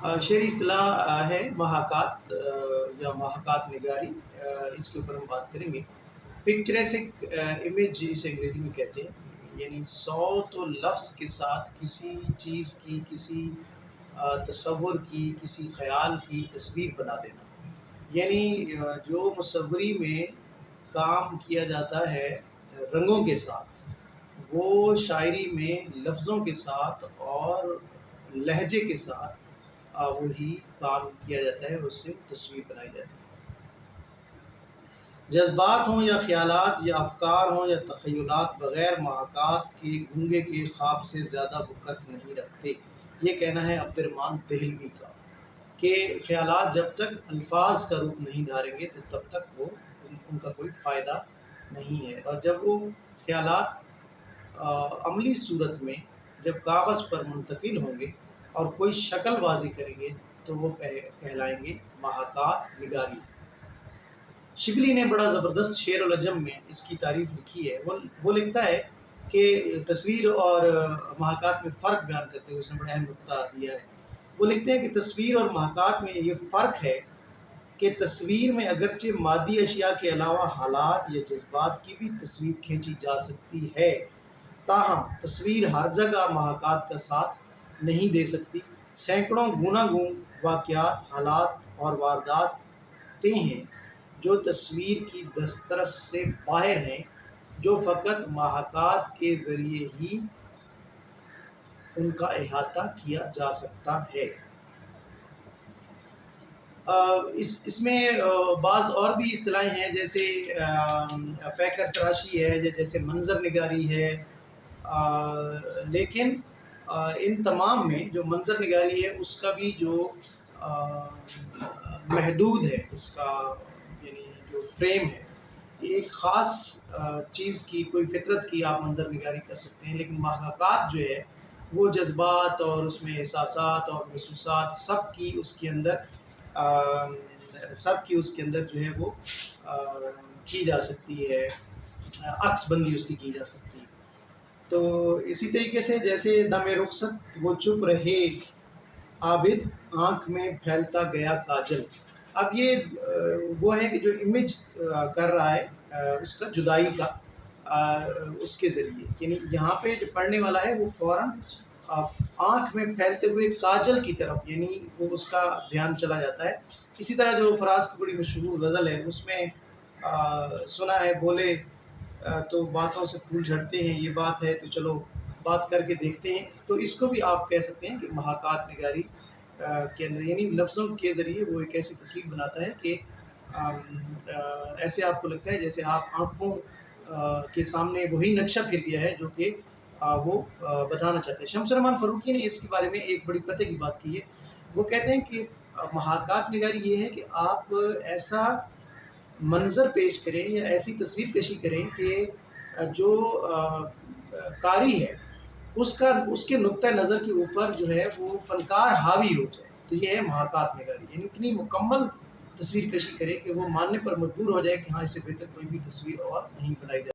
شعری اصطلاح ہے محاکات یا محاکات نگاری۔ اس کے اوپر ہم بات کریں گے۔ پکچریسک امیج اسے انگریزی میں کہتے ہیں، یعنی صوت و لفظ کے ساتھ کسی چیز کی، کسی تصور کی، کسی خیال کی تصویر بنا دینا۔ یعنی جو مصوری میں کام کیا جاتا ہے رنگوں کے ساتھ، وہ شاعری میں لفظوں کے ساتھ اور لہجے کے ساتھ وہی کام کیا جاتا ہے، اس سے تصویر بنائی جاتی ہے۔ جذبات ہوں یا خیالات یا افکار ہوں یا تخیلات بغیر محاکات کے گونگے کے خواب سے زیادہ وقت نہیں رکھتے۔ یہ کہنا ہے عبد الرحمن دہلوی کا کہ خیالات جب تک الفاظ کا روپ نہیں دھاریں گے تو تب تک وہ ان کا کوئی فائدہ نہیں ہے، اور جب وہ خیالات عملی صورت میں جب کاغذ پر منتقل ہوں گے اور کوئی شکل واضح کریں گے تو وہ کہلائیں گے محاکات نگاری۔ شبلی نے بڑا زبردست شعر العجم میں اس کی تعریف لکھی ہے۔ وہ لکھتا ہے کہ تصویر اور محاکات میں فرق بیان کرتے ہوئے اس نے بڑا اہم نقطہ دیا ہے۔ وہ لکھتے ہیں کہ تصویر اور محاکات میں یہ فرق ہے کہ تصویر میں اگرچہ مادی اشیاء کے علاوہ حالات یا جذبات کی بھی تصویر کھینچی جا سکتی ہے، تاہم تصویر ہر جگہ محاکات کا ساتھ نہیں دے سکتی۔ سینکڑوں گوناگون واقعات، حالات اور وارداتیں ہیں جو تصویر کی دسترس سے باہر ہیں، جو فقط محاکات کے ذریعے ہی ان کا احاطہ کیا جا سکتا ہے۔ اس میں بعض اور بھی اصطلاحیں ہیں، جیسے پیکر تراشی ہے، جیسے منظر نگاری ہے، لیکن ان تمام میں جو منظر نگاری ہے اس کا بھی جو محدود ہے، اس کا یعنی جو فریم ہے، ایک خاص چیز کی، کوئی فطرت کی آپ منظر نگاری کر سکتے ہیں، لیکن محاکات جو ہے وہ جذبات اور اس میں احساسات اور محسوسات سب کی اس کے اندر جو ہے وہ کی جا سکتی ہے، عکس بندی اس کی جا سکتی ہے۔ تو اسی طریقے سے جیسے دم رخصت وہ چپ رہے عابد، آنکھ میں پھیلتا گیا کاجل۔ اب یہ وہ ہے کہ جو امیج کر رہا ہے اس کا جدائی کا اس کے ذریعے، یعنی یہاں پہ جو پڑھنے والا ہے وہ فوراً آنکھ میں پھیلتے ہوئے کاجل کی طرف، یعنی وہ اس کا دھیان چلا جاتا ہے۔ اسی طرح جو فراز کی بڑی مشہور غزل ہے، اس میں سنا ہے بولے تو باتوں سے پھول جھڑتے ہیں، یہ بات ہے تو چلو بات کر کے دیکھتے ہیں۔ تو اس کو بھی آپ کہہ سکتے ہیں کہ محاکات نگاری کے اندر، یعنی لفظوں کے ذریعے وہ ایک ایسی تصویر بناتا ہے کہ ایسے آپ کو لگتا ہے جیسے آپ آنکھوں کے سامنے وہی نقشہ پھر گیا ہے جو کہ وہ بتانا چاہتے ہیں۔ شمس الرحمن فاروقی نے اس کے بارے میں ایک بڑی پتے کی بات کی ہے۔ وہ کہتے ہیں کہ محاکات نگاری یہ ہے کہ آپ ایسا منظر پیش کریں یا ایسی تصویر کشی کریں کہ جو قاری ہے اس کے نقطہ نظر کے اوپر جو ہے وہ فنکار حاوی ہو جائے، تو یہ ہے محاکات نگاری، یعنی اتنی مکمل تصویر کشی کرے کہ وہ ماننے پر مجبور ہو جائے کہ ہاں اس سے بہتر کوئی بھی تصویر اور نہیں بنائی جائے۔